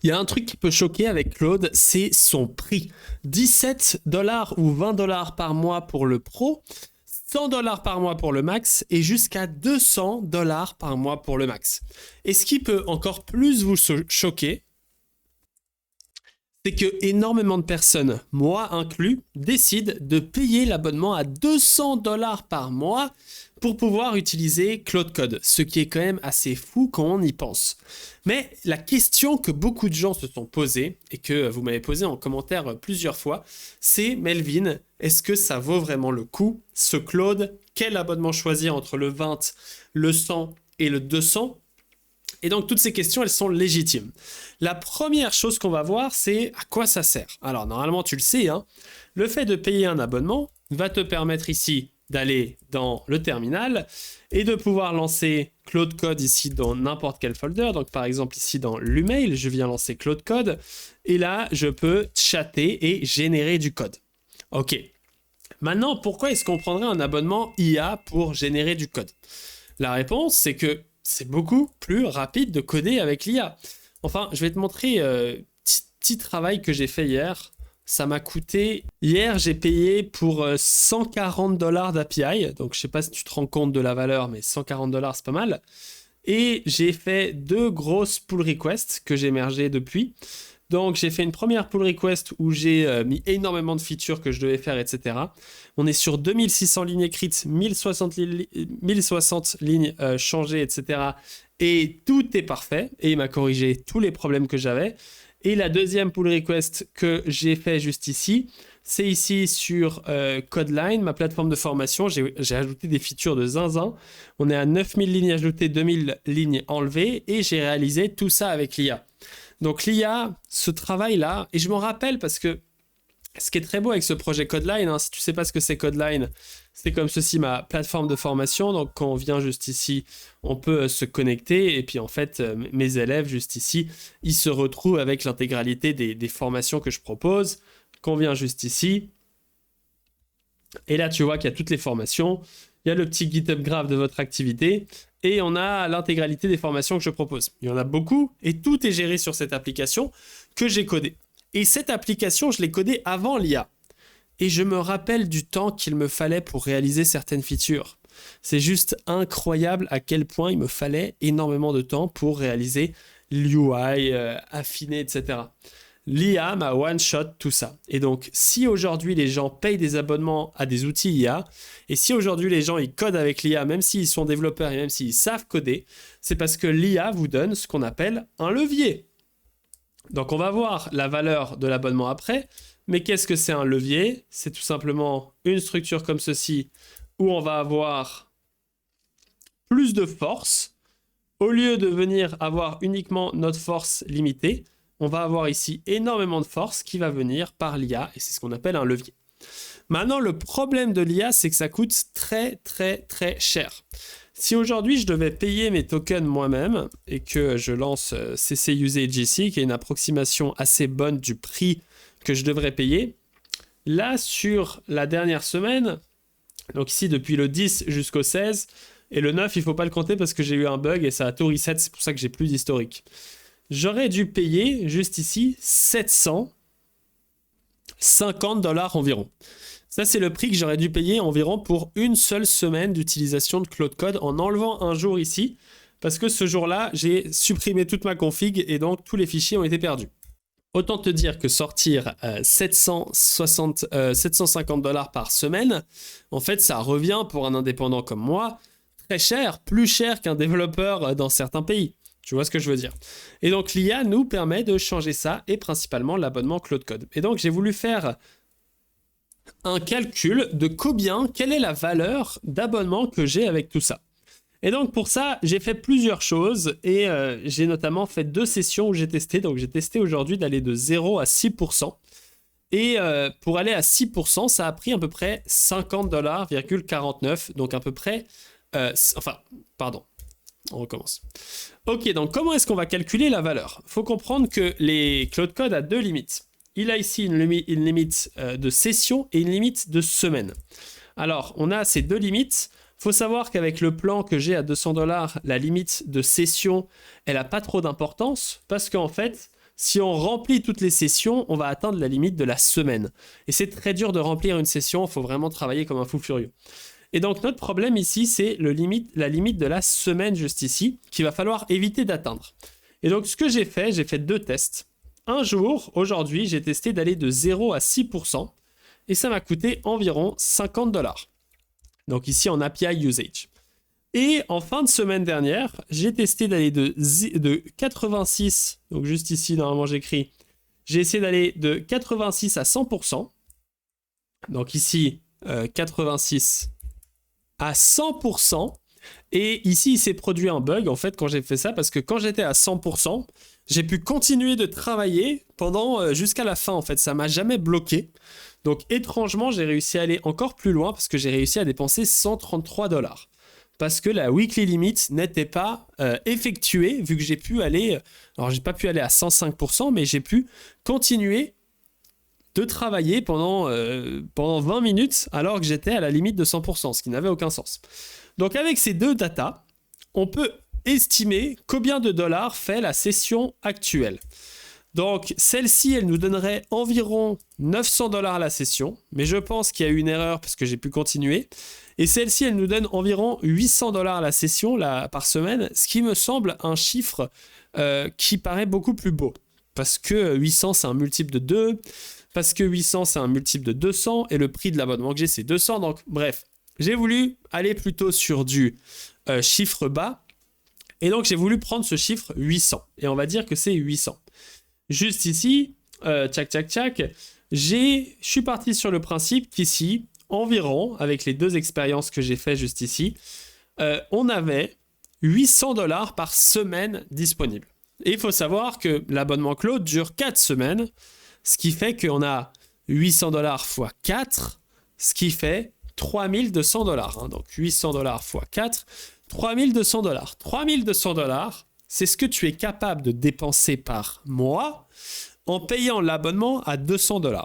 Il y a un truc qui peut choquer avec Claude, c'est son prix. 17$ ou 20$ par mois pour le Pro, 100$ par mois pour le Max et jusqu'à 200$ par mois pour le Max. Et ce qui peut encore plus vous choquer, c'est que énormément de personnes, moi inclus, décident de payer l'abonnement à 200$ par mois pour pouvoir utiliser Claude Code, ce qui est quand même assez fou quand on y pense. Mais la question que beaucoup de gens se sont posées, et que vous m'avez posée en commentaire plusieurs fois, c'est Melvin, est-ce que ça vaut vraiment le coup, ce Claude? Quel abonnement choisir entre le 20, le 100 et le 200? Et donc, toutes ces questions, elles sont légitimes. La première chose qu'on va voir, c'est à quoi ça sert. Alors, normalement, tu le sais, hein, le fait de payer un abonnement va te permettre ici d'aller dans le terminal et de pouvoir lancer Claude Code ici dans n'importe quel folder. Donc, par exemple, ici dans l'email, je viens lancer Claude Code et là, je peux chatter et générer du code. OK. Maintenant, pourquoi est-ce qu'on prendrait un abonnement IA pour générer du code? La réponse, c'est que c'est beaucoup plus rapide de coder avec l'IA. Enfin, je vais te montrer petit travail que j'ai fait hier. Ça m'a coûté... Hier, j'ai payé pour 140$ d'API. Donc, je sais pas si tu te rends compte de la valeur, mais 140$, c'est pas mal. Et j'ai fait 2 grosses pull requests que j'ai mergées depuis. Donc, j'ai fait une première pull request où j'ai mis énormément de features que je devais faire, etc. On est sur 2600 lignes écrites, 1060 lignes changées, etc. Et tout est parfait. Et il m'a corrigé tous les problèmes que j'avais. Et la deuxième pull request que j'ai fait juste ici, c'est ici sur Codeline, ma plateforme de formation. J'ai ajouté des features de zinzin. On est à 9000 lignes ajoutées, 2000 lignes enlevées. Et j'ai réalisé tout ça avec l'IA. Donc l'IA, ce travail-là, et je m'en rappelle parce que ce qui est très beau avec ce projet Codeline, hein, si tu ne sais pas ce que c'est Codeline, c'est comme ceci ma plateforme de formation. Donc quand on vient juste ici, on peut se connecter et puis en fait mes élèves juste ici, ils se retrouvent avec l'intégralité des formations que je propose. Quand on vient juste ici, et là tu vois qu'il y a toutes les formations, il y a le petit GitHub Graph de votre activité et on a l'intégralité des formations que je propose. Il y en a beaucoup et tout est géré sur cette application que j'ai codée. Et cette application, je l'ai codée avant l'IA. Et je me rappelle du temps qu'il me fallait pour réaliser certaines features. C'est juste incroyable à quel point il me fallait énormément de temps pour réaliser l'UI, affiner, etc. L'IA m'a one-shot tout ça. Et donc, si aujourd'hui les gens payent des abonnements à des outils IA, et si aujourd'hui les gens ils codent avec l'IA, même s'ils sont développeurs et même s'ils savent coder, c'est parce que l'IA vous donne ce qu'on appelle un levier. Donc, on va voir la valeur de l'abonnement après. Mais qu'est-ce que c'est un levier? C'est tout simplement une structure comme ceci où on va avoir plus de force. Au lieu de venir avoir uniquement notre force limitée, on va avoir ici énormément de force qui va venir par l'IA et c'est ce qu'on appelle un levier. Maintenant, le problème de l'IA, c'est que ça coûte très cher. Si aujourd'hui je devais payer mes tokens moi-même et que je lance CC Usage ici, qui est une approximation assez bonne du prix que je devrais payer, là sur la dernière semaine, donc ici depuis le 10 jusqu'au 16, et le 9 il ne faut pas le compter parce que j'ai eu un bug et ça a tout reset, c'est pour ça que j'ai plus d'historique. J'aurais dû payer juste ici 750$ environ. Ça, c'est le prix que j'aurais dû payer environ pour une seule semaine d'utilisation de Claude Code en enlevant un jour ici parce que ce jour-là, j'ai supprimé toute ma config et donc tous les fichiers ont été perdus. Autant te dire que sortir 750$ par semaine, en fait, ça revient pour un indépendant comme moi très cher, plus cher qu'un développeur dans certains pays. Tu vois ce que je veux dire? Et donc, l'IA nous permet de changer ça et principalement l'abonnement Claude Code. Et donc, j'ai voulu faire un calcul de quelle est la valeur d'abonnement que j'ai avec tout ça. Et donc pour ça, j'ai fait plusieurs choses et j'ai notamment fait 2 sessions où j'ai testé. Donc j'ai testé aujourd'hui d'aller de 0 à 6%. Et pour aller à 6%, ça a pris à peu près 50,49$. Donc à peu près... on recommence. Ok, donc comment est-ce qu'on va calculer la valeur? Il faut comprendre que les Claude Code a 2 limites. Il a ici une limite de session et une limite de semaine. Alors, on a ces 2 limites. Il faut savoir qu'avec le plan que j'ai à 200$, la limite de session, elle n'a pas trop d'importance parce qu'en fait, si on remplit toutes les sessions, on va atteindre la limite de la semaine. Et c'est très dur de remplir une session, il faut vraiment travailler comme un fou furieux. Et donc notre problème ici, c'est la limite de la semaine juste ici, qu'il va falloir éviter d'atteindre. Et donc ce que j'ai fait 2 tests. Un jour, aujourd'hui, j'ai testé d'aller de 0 à 6%, et ça m'a coûté environ 50 $. Donc ici en API usage. Et en fin de semaine dernière, j'ai testé d'aller de 86, donc juste ici, normalement j'écris, j'ai essayé d'aller de 86 à 100%. Donc ici, 86 à 100%. Et ici, il s'est produit un bug, en fait, quand j'ai fait ça, parce que quand j'étais à 100%, j'ai pu continuer de travailler pendant jusqu'à la fin, en fait. Ça m'a jamais bloqué. Donc, étrangement, j'ai réussi à aller encore plus loin, parce que j'ai réussi à dépenser 133 $. Parce que la weekly limit n'était pas effectuée, vu que j'ai pu aller... Alors, j'ai pas pu aller à 105%, mais j'ai pu continuer de travailler pendant 20 minutes, alors que j'étais à la limite de 100%, ce qui n'avait aucun sens. Donc, avec ces 2 datas, on peut estimer combien de dollars fait la session actuelle. Donc, celle-ci, elle nous donnerait environ 900 $ la session, mais je pense qu'il y a eu une erreur parce que j'ai pu continuer. Et celle-ci, elle nous donne environ 800 $ la session par semaine, ce qui me semble un chiffre qui paraît beaucoup plus beau. Parce que 800, c'est un multiple de 2, parce que 800, c'est un multiple de 200, et le prix de l'abonnement que j'ai, c'est 200. Donc, bref, j'ai voulu aller plutôt sur du chiffre bas, et donc j'ai voulu prendre ce chiffre 800, et on va dire que c'est 800. Juste ici, je suis parti sur le principe qu'ici, environ, avec les 2 expériences que j'ai fait juste ici, on avait 800 $ par semaine disponible. Et il faut savoir que l'abonnement Claude dure 4 semaines, ce qui fait qu'on a 800 $ x 4, ce qui fait 3200 $. Hein. Donc 800 $ x 4, 3200 $. 3200 $, c'est ce que tu es capable de dépenser par mois en payant l'abonnement à 200 $.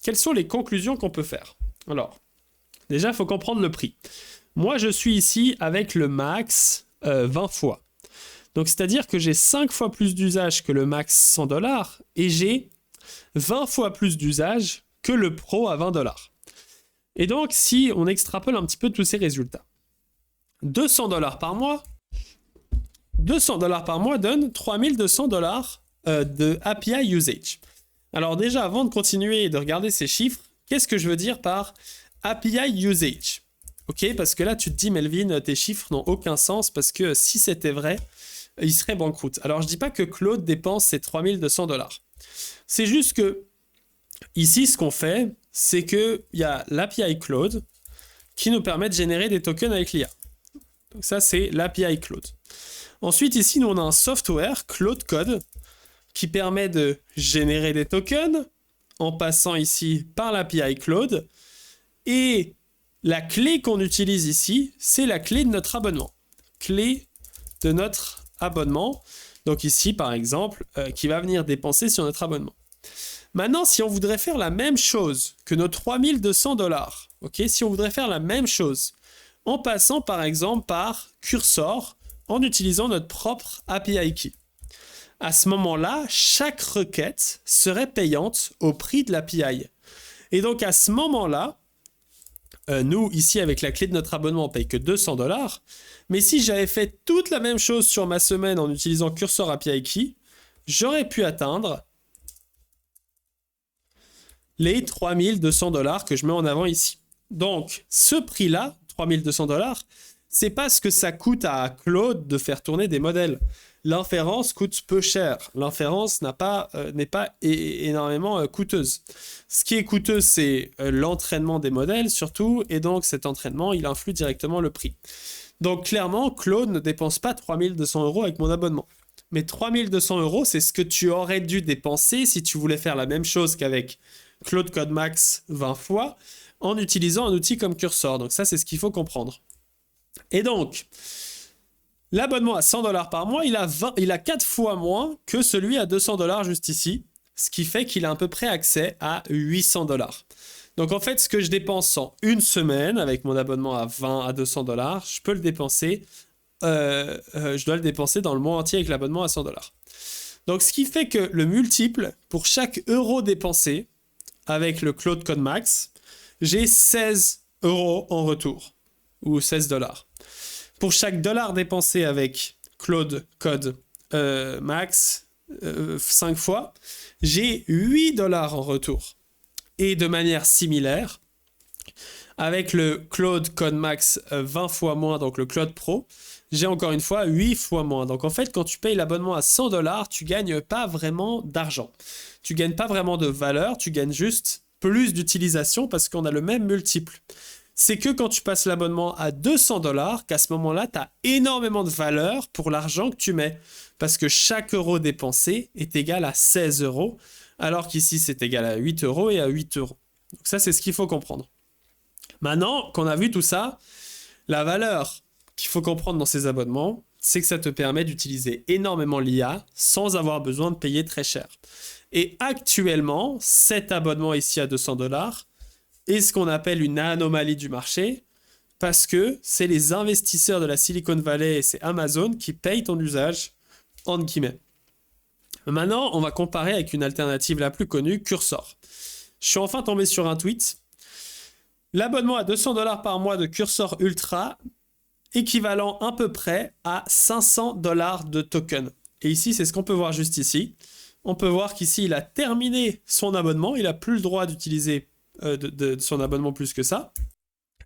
Quelles sont les conclusions qu'on peut faire? Alors, déjà, il faut comprendre le prix. Moi, je suis ici avec le max 20 fois. Donc, c'est-à-dire que j'ai 5 fois plus d'usage que le max 100 $ et j'ai 20 fois plus d'usage que le pro à 20 $. Et donc, si on extrapole un petit peu tous ces résultats, 200 $ par mois, 200 $ par mois donne 3200 $ de API usage. Alors déjà, avant de continuer et de regarder ces chiffres, qu'est-ce que je veux dire par API usage? Ok, parce que là, tu te dis, Melvin, tes chiffres n'ont aucun sens parce que si c'était vrai, il serait banqueroute. Alors, je dis pas que Claude dépense ses 3200 $. C'est juste que ici, ce qu'on fait, c'est qu'il y a l'API Claude qui nous permet de générer des tokens avec l'IA. Donc ça, c'est l'API Claude. Ensuite, ici, nous, on a un software, Claude Code, qui permet de générer des tokens en passant ici par l'API Claude. Et la clé qu'on utilise ici, c'est la clé de notre abonnement. Clé de notre abonnement. Donc ici, par exemple, qui va venir dépenser sur notre abonnement. Maintenant, si on voudrait faire la même chose que nos 3200 $, ok, si on voudrait faire la même chose en passant, par exemple, par Cursor, en utilisant notre propre API Key. À ce moment-là, chaque requête serait payante au prix de l'API. Et donc, à ce moment-là, nous, ici, avec la clé de notre abonnement, on paye que 200 $. Mais si j'avais fait toute la même chose sur ma semaine en utilisant Cursor API Key, j'aurais pu atteindre les 3200 $ que je mets en avant ici. Donc, ce prix-là, 3200 $, c'est pas ce que ça coûte à Claude de faire tourner des modèles. L'inférence coûte peu cher. L'inférence n'est pas énormément coûteuse. Ce qui est coûteux, c'est l'entraînement des modèles surtout, et donc cet entraînement, il influe directement le prix. Donc clairement, Claude ne dépense pas 3200 € avec mon abonnement. Mais 3200 €, c'est ce que tu aurais dû dépenser si tu voulais faire la même chose qu'avec Claude Code Max 20 fois, en utilisant un outil comme Cursor. Donc ça, c'est ce qu'il faut comprendre. Et donc, l'abonnement à 100 $ par mois, il a 4 fois moins que celui à 200 $ juste ici, ce qui fait qu'il a à peu près accès à 800 $. Donc en fait, ce que je dépense en une semaine avec mon abonnement à 20 à 200 $, je peux le dépenser, je dois le dépenser dans le mois entier avec l'abonnement à 100 $. Donc, ce qui fait que le multiple, pour chaque euro dépensé avec le Claude Code Max, j'ai 16 euros en retour, ou 16 dollars. Pour chaque dollar dépensé avec Claude Code Max, 5 fois, j'ai 8 dollars en retour. Et de manière similaire, avec le Claude Code Max 20 fois moins, donc le Claude Pro, j'ai encore une fois 8 fois moins. Donc en fait, quand tu payes l'abonnement à 100 dollars, tu gagnes pas vraiment d'argent. Tu gagnes pas vraiment de valeur, tu gagnes juste plus d'utilisation parce qu'on a le même multiple. C'est que quand tu passes l'abonnement à 200 dollars, qu'à ce moment-là, tu as énormément de valeur pour l'argent que tu mets. Parce que chaque euro dépensé est égal à 16 euros, alors qu'ici, c'est égal à 8 euros et à 8 euros. Donc ça, c'est ce qu'il faut comprendre. Maintenant qu'on a vu tout ça, la valeur qu'il faut comprendre dans ces abonnements, c'est que ça te permet d'utiliser énormément l'IA sans avoir besoin de payer très cher. Et actuellement, cet abonnement ici à 200 dollars est ce qu'on appelle une anomalie du marché parce que c'est les investisseurs de la Silicon Valley et c'est Amazon qui payent ton usage, entre guillemets. Maintenant, on va comparer avec une alternative la plus connue, Cursor. Je suis enfin tombé sur un tweet. L'abonnement à 200 dollars par mois de Cursor Ultra, équivalent à peu près à 500 dollars de token. Et ici, c'est ce qu'on peut voir juste ici. On peut voir qu'ici, il a terminé son abonnement. Il n'a plus le droit d'utiliser de son abonnement plus que ça.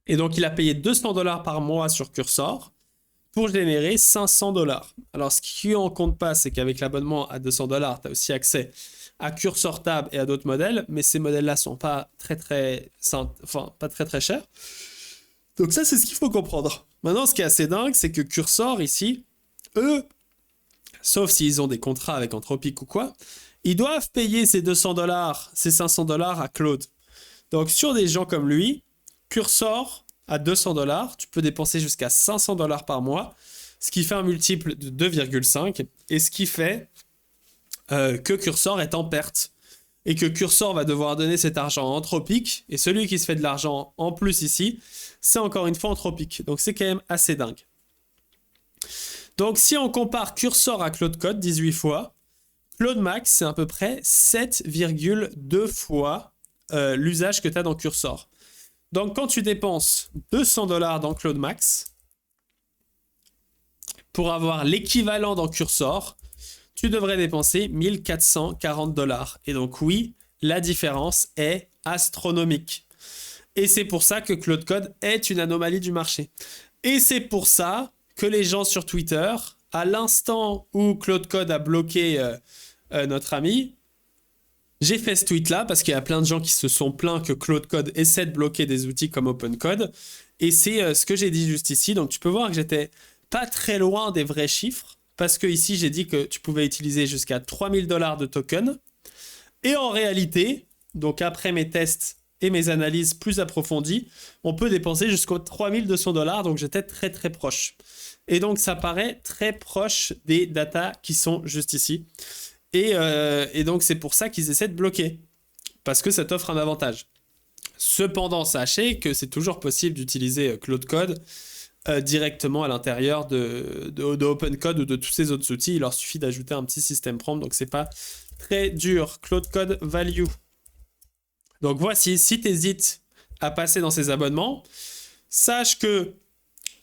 Et donc, il a payé 200 dollars par mois sur Cursor pour générer 500 dollars. Alors, ce qui en compte pas, c'est qu'avec l'abonnement à 200 dollars, tu as aussi accès à Cursor Tab et à d'autres modèles, mais ces modèles-là sont pas très chers. Donc ça, c'est ce qu'il faut comprendre. Maintenant, ce qui est assez dingue, c'est que Cursor, ici, eux, sauf s'ils ont des contrats avec Anthropic ou quoi, ils doivent payer ces 200 dollars, ces 500 dollars à Claude. Donc sur des gens comme lui, Cursor, à 200 dollars, tu peux dépenser jusqu'à 500 dollars par mois, ce qui fait un multiple de 2,5, et ce qui fait que Cursor est en perte. Et que Cursor va devoir donner cet argent à Anthropic, et celui qui se fait de l'argent en plus ici, c'est encore une fois Anthropic. Donc c'est quand même assez dingue. Donc si on compare Cursor à Claude Code 18 fois, Claude Max, c'est à peu près 7,2 fois l'usage que tu as dans Cursor. Donc quand tu dépenses 200 dollars dans Claude Max, pour avoir l'équivalent dans Cursor, tu devrais dépenser 1440 dollars. Et donc oui, la différence est astronomique. Et c'est pour ça que Claude Code est une anomalie du marché. Et c'est pour ça que les gens sur Twitter, à l'instant où Claude Code a bloqué notre ami, j'ai fait ce tweet-là parce qu'il y a plein de gens qui se sont plaints que Claude Code essaie de bloquer des outils comme OpenCode. Et c'est ce que j'ai dit juste ici. Donc tu peux voir que j'étais pas très loin des vrais chiffres. Parce que ici, j'ai dit que tu pouvais utiliser jusqu'à 3000 dollars de token. Et en réalité, donc après mes tests et mes analyses plus approfondies, on peut dépenser jusqu'aux 3200 dollars. Donc j'étais très très proche. Et donc ça paraît très proche des datas qui sont juste ici. Et donc c'est pour ça qu'ils essaient de bloquer. Parce que ça t'offre un avantage. Cependant, sachez que c'est toujours possible d'utiliser Claude Code directement à l'intérieur de OpenCode ou de tous ces autres outils. Il leur suffit d'ajouter un petit système prompt, donc c'est pas très dur. Claude Code Value. Donc voici, si tu hésites à passer dans ces abonnements, sache que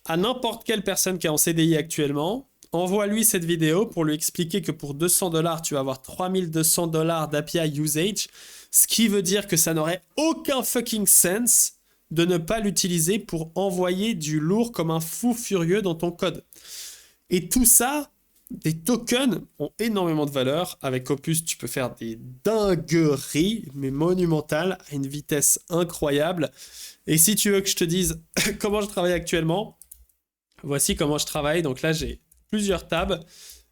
à n'importe quelle personne qui est en CDI actuellement, envoie-lui cette vidéo pour lui expliquer que pour 200 dollars, tu vas avoir 3200 dollars d'API usage, ce qui veut dire que ça n'aurait aucun fucking sens de ne pas l'utiliser pour envoyer du lourd comme un fou furieux dans ton code. Et tout ça, des tokens ont énormément de valeur. Avec Opus, tu peux faire des dingueries, mais monumentales, à une vitesse incroyable. Et si tu veux que je te dise comment je travaille actuellement, voici comment je travaille. Donc là, j'ai plusieurs tabs.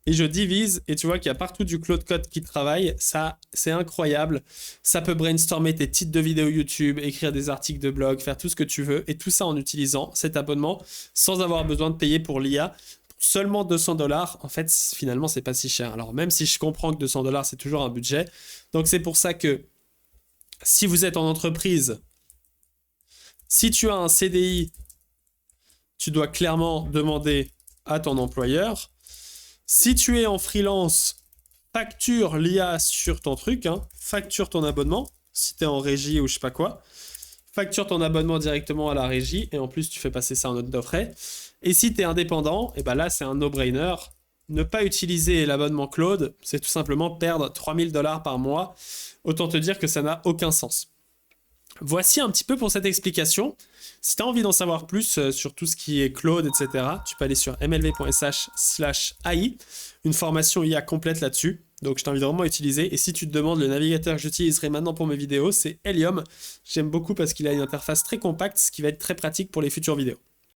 Et je divise, et tu vois qu'il y a partout du Claude Code qui travaille. Ça, c'est incroyable. Ça peut brainstormer tes titres de vidéos YouTube, écrire des articles de blog, faire tout ce que tu veux. Et tout ça en utilisant cet abonnement, sans avoir besoin de payer pour l'IA. Seulement 200 dollars. En fait, finalement, c'est pas si cher. Alors, même si je comprends que 200 dollars, c'est toujours un budget. Donc, c'est pour ça que si vous êtes en entreprise, si tu as un CDI, tu dois clairement demander à ton employeur. Si tu es en freelance, facture l'IA sur ton truc, hein, facture ton abonnement, si tu es en régie ou je sais pas quoi, facture ton abonnement directement à la régie, et en plus tu fais passer ça en note de frais. Et si tu es indépendant, et ben là c'est un no-brainer. Ne pas utiliser l'abonnement Claude, c'est tout simplement perdre 3000 $ par mois. Autant te dire que ça n'a aucun sens. Voici un petit peu pour cette explication. Si tu as envie d'en savoir plus sur tout ce qui est Claude, etc., tu peux aller sur mlv.sh/ai, une formation IA complète là-dessus. Donc je t'invite vraiment à utiliser. Et si tu te demandes le navigateur que j'utiliserai maintenant pour mes vidéos, c'est Helium. J'aime beaucoup parce qu'il a une interface très compacte, ce qui va être très pratique pour les futures vidéos.